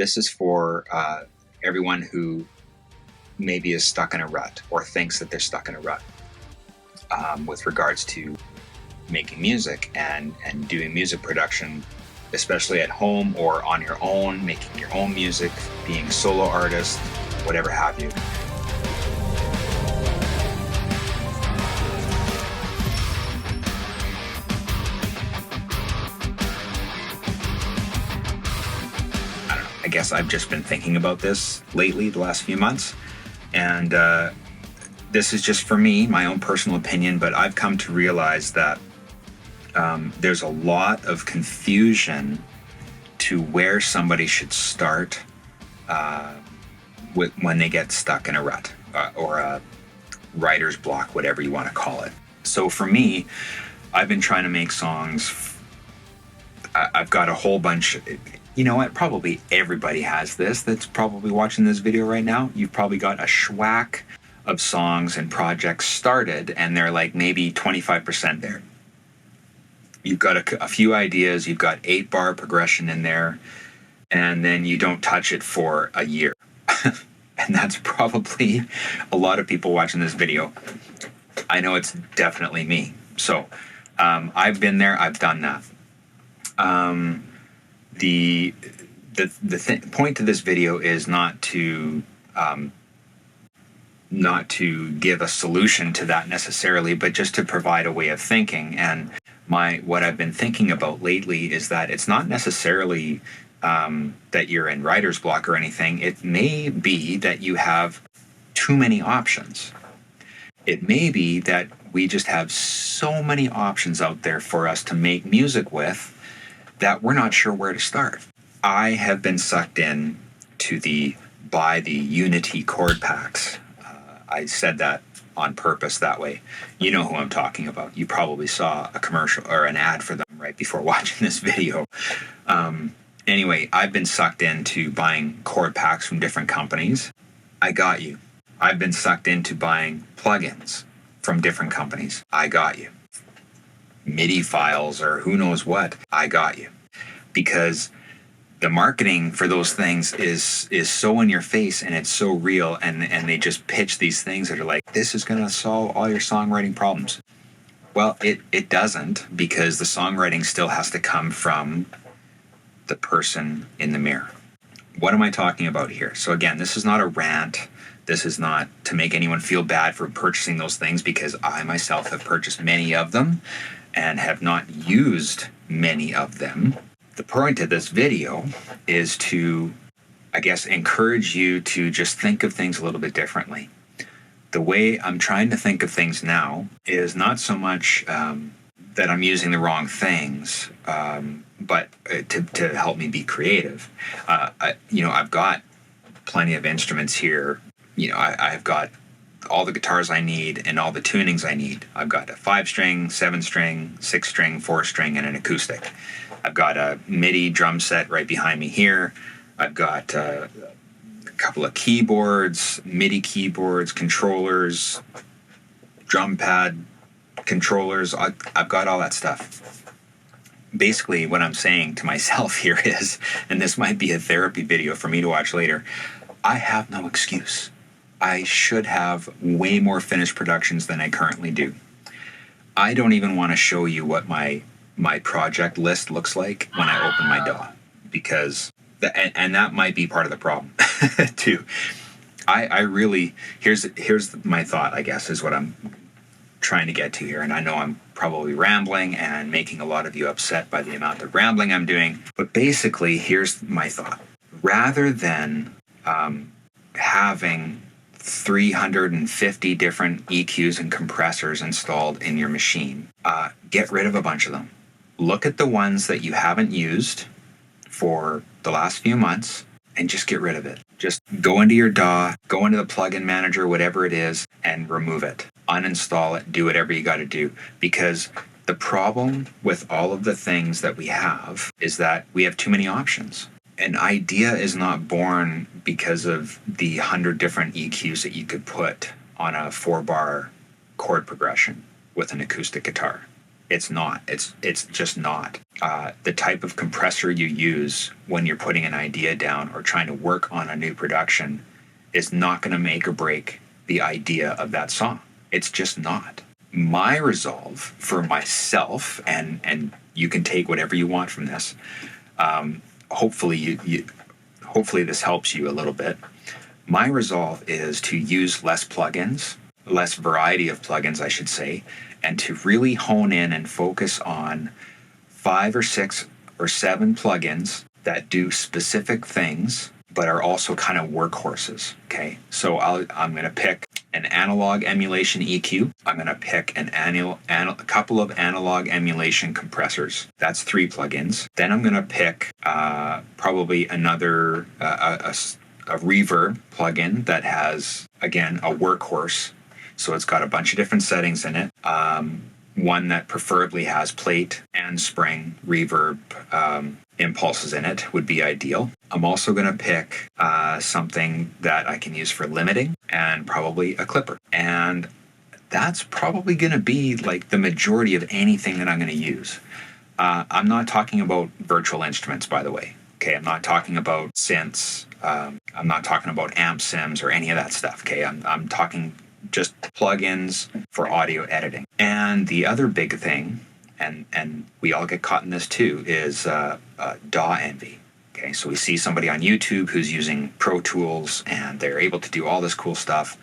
This is for everyone who maybe is stuck in a rut or thinks that they're stuck in a rut with regards to making music and doing music production, especially at home or on your own, making your own music, being a solo artist, whatever have you. I guess I've just been thinking about this lately, the last few months, and this is just for me, my own personal opinion, but I've come to realize that there's a lot of confusion to where somebody should start when they get stuck in a rut or a writer's block, whatever you want to call it. So for me, I've been trying to make songs. I've got a whole bunch. You know what? Probably everybody has this that's probably watching this video right now. You've probably got a schwack of songs and projects started, and they're like maybe 25% there. You've got a few ideas, you've got 8-bar progression in there, and then you don't touch it for a year. And that's probably a lot of people watching this video. I know it's definitely me. So I've been there, I've done that. The point of this video is not to give a solution to that necessarily, but just to provide a way of thinking. And what I've been thinking about lately is that it's not necessarily that you're in writer's block or anything. It may be that you have too many options. It may be that we just have so many options out there for us to make music with that we're not sure where to start. I have been sucked in to buy the Unity chord packs. I said that on purpose that way. You know who I'm talking about. You probably saw a commercial or an ad for them right before watching this video. Anyway, I've been sucked into buying chord packs from different companies. I got you. I've been sucked into buying plugins from different companies. I got you. MIDI files or who knows what. I got you. Because the marketing for those things is so in your face and it's so real, and they just pitch these things that are like, this is going to solve all your songwriting problems. Well, it doesn't, because the songwriting still has to come from the person in the mirror. What am I talking about here? So again, this is not a rant. This is not to make anyone feel bad for purchasing those things, because I myself have purchased many of them and have not used many of them. The point of this video is to, I guess, encourage you to just think of things a little bit differently. The way I'm trying to think of things now is not so much that I'm using the wrong things, but to help me be creative. I've got plenty of instruments here. I've got all the guitars I need and all the tunings I need. I've got a 5-string, 7-string, 6-string, 4-string, and an acoustic. I've got a MIDI drum set right behind me here. I've got a couple of keyboards, MIDI keyboards, controllers, drum pad controllers. I've got all that stuff. Basically, what I'm saying to myself here is, and this might be a therapy video for me to watch later, I have no excuse. I should have way more finished productions than I currently do. I don't even want to show you what my project list looks like when I open my DAW, because and that might be part of the problem too. I really, here's my thought, I guess, is what I'm trying to get to here. And I know I'm probably rambling and making a lot of you upset by the amount of rambling I'm doing, but basically here's my thought. Rather than having 350 different EQs and compressors installed in your machine, get rid of a bunch of them. Look at the ones that you haven't used for the last few months and just get rid of it. Just go into your DAW, go into the plugin manager, whatever it is, and remove it. Uninstall it, do whatever you got to do. Because the problem with all of the things that we have is that we have too many options. An idea is not born because of the 100 different EQs that you could put on a 4-bar chord progression with an acoustic guitar. It's not. It's just not. The type of compressor you use when you're putting an idea down or trying to work on a new production is not going to make or break the idea of that song. It's just not. My resolve for myself, and you can take whatever you want from this. Hopefully hopefully this helps you a little bit. My resolve is to use less plugins, less variety of plugins, I should say, and to really hone in and focus on 5 or 6 or 7 plugins that do specific things, but are also kind of workhorses. Okay, so I'm going to pick an analog emulation EQ. I'm going to pick a couple of analog emulation compressors. That's 3 plugins. Then I'm going to pick probably another a reverb plugin that has, again, a workhorse. So it's got a bunch of different settings in it. One that preferably has plate and spring reverb impulses in it would be ideal. I'm also going to pick something that I can use for limiting and probably a clipper. And that's probably going to be like the majority of anything that I'm going to use. I'm not talking about virtual instruments, by the way. Okay, I'm not talking about synths. I'm not talking about amp sims or any of that stuff. Okay, I'm talking just plugins for audio editing. And the other big thing, and we all get caught in this too, is DAW envy. Okay, so we see somebody on YouTube who's using Pro Tools and they're able to do all this cool stuff,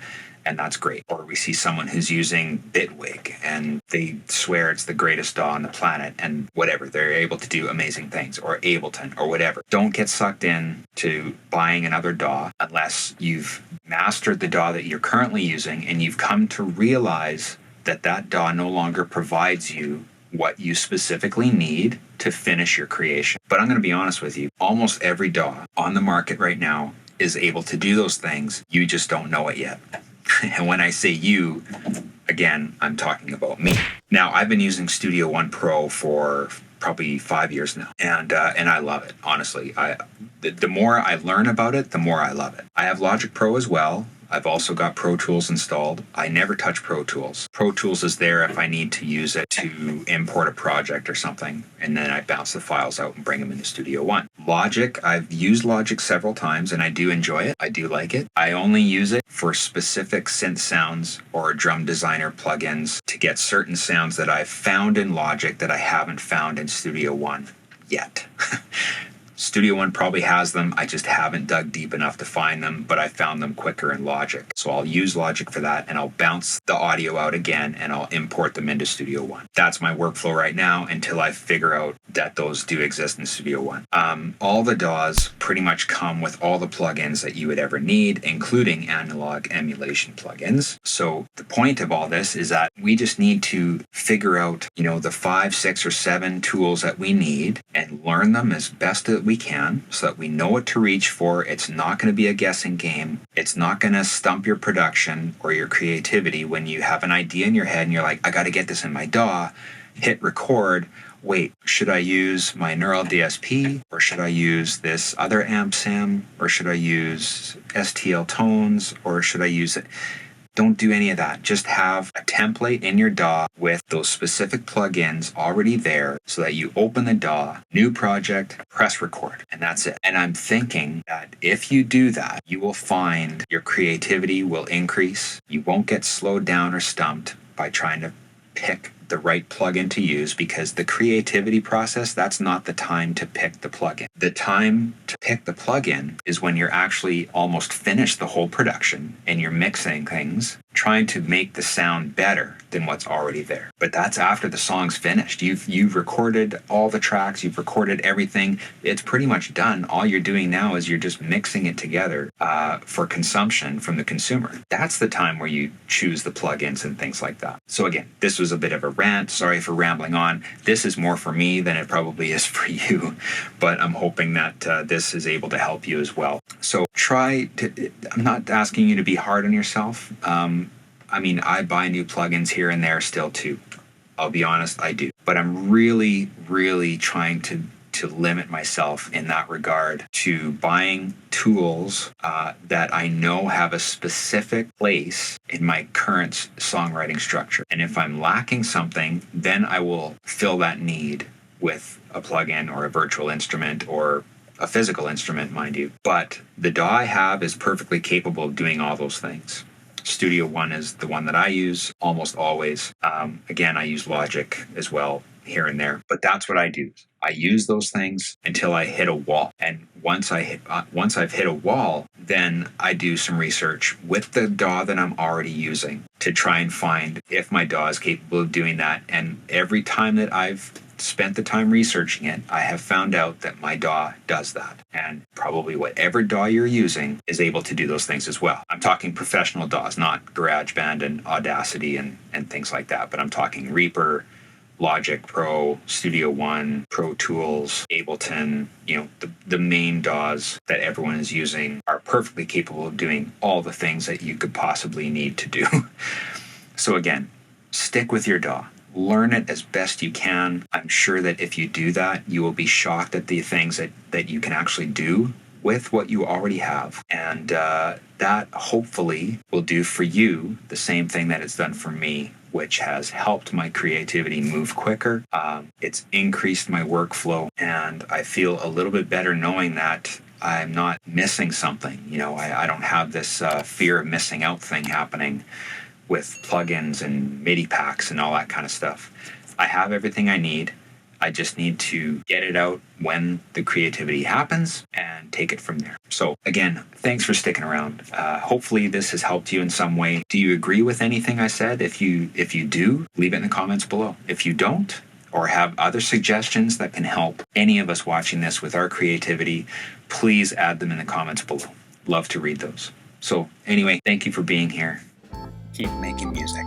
and that's great. Or we see someone who's using Bitwig and they swear it's the greatest DAW on the planet and whatever. They're able to do amazing things, or Ableton or whatever. Don't get sucked in to buying another DAW unless you've mastered the DAW that you're currently using and you've come to realize that that DAW no longer provides you what you specifically need to finish your creation. But I'm going to be honest with you, almost every DAW on the market right now is able to do those things. You just don't know it yet. And when I say you, again, I'm talking about me. Now, I've been using Studio One Pro for probably 5 years now, and I love it. Honestly, the more I learn about it, the more I love it. I have Logic Pro as well. I've also got Pro Tools installed. I never touch Pro Tools. Pro Tools is there if I need to use it to import a project or something, and then I bounce the files out and bring them into Studio One. Logic, I've used Logic several times, and I do enjoy it. I do like it. I only use it for specific synth sounds or drum designer plugins to get certain sounds that I've found in Logic that I haven't found in Studio One yet. Studio One probably has them. I just haven't dug deep enough to find them, but I found them quicker in Logic. So I'll use Logic for that, and I'll bounce the audio out again, and I'll import them into Studio One. That's my workflow right now until I figure out that those do exist in Studio One. All the DAWs pretty much come with all the plugins that you would ever need, including analog emulation plugins. So the point of all this is that we just need to figure out, the 5, 6, or 7 tools that we need and learn them as best that we can so that we know what to reach for. It's not going to be a guessing game. It's not going to stump your production or your creativity when you have an idea in your head and you're like, I got to get this in my DAW, hit record. Wait, should I use my Neural DSP, or should I use this other amp sim, or should I use STL tones, or should I use it? Don't do any of that. Just have a template in your DAW with those specific plugins already there so that you open the DAW, new project, press record, and that's it. And I'm thinking that if you do that, you will find your creativity will increase. You won't get slowed down or stumped by trying to pick the right plugin to use, because the creativity process, that's not the time to pick the plugin. The time to pick the plugin is when you're actually almost finished the whole production and you're mixing things, trying to make the sound better than what's already there. But that's after the song's finished. You've recorded all the tracks, you've recorded everything. It's pretty much done. All you're doing now is you're just mixing it together for consumption from the consumer. That's the time where you choose the plugins and things like that. So again, this was a bit of a rant. Sorry for rambling on. This is more for me than it probably is for you, but I'm hoping that this is able to help you as well. So I'm not asking you to be hard on yourself. I buy new plugins here and there still too. I'll be honest, I do. But I'm really, really trying to to limit myself in that regard to buying tools that I know have a specific place in my current songwriting structure. And if I'm lacking something, then I will fill that need with a plugin or a virtual instrument or a physical instrument, mind you. But the DAW I have is perfectly capable of doing all those things. Studio One is the one that I use almost always. Again, I use Logic as well here and there, but that's what I do. I use those things until I hit a wall. And once I've hit a wall, then I do some research with the DAW that I'm already using to try and find if my DAW is capable of doing that. And every time that I've spent the time researching it, I have found out that my DAW does that. And probably whatever DAW you're using is able to do those things as well. I'm talking professional DAWs, not GarageBand and Audacity and things like that, but I'm talking Reaper, Logic Pro, Studio One, Pro Tools, Ableton, the main DAWs that everyone is using are perfectly capable of doing all the things that you could possibly need to do. So again, stick with your DAW. Learn it as best you can. I'm sure that if you do that, you will be shocked at the things that you can actually do with what you already have. And that hopefully will do for you the same thing that it's done for me, which has helped my creativity move quicker. It's increased my workflow, and I feel a little bit better knowing that I'm not missing something. I don't have this fear of missing out thing happening with plugins and MIDI packs and all that kind of stuff. I have everything I need. I just need to get it out when the creativity happens and take it from there. So again, thanks for sticking around. Hopefully this has helped you in some way. Do you agree with anything I said? If you do, leave it in the comments below. If you don't, or have other suggestions that can help any of us watching this with our creativity, please add them in the comments below. Love to read those. So anyway, thank you for being here. Keep making music.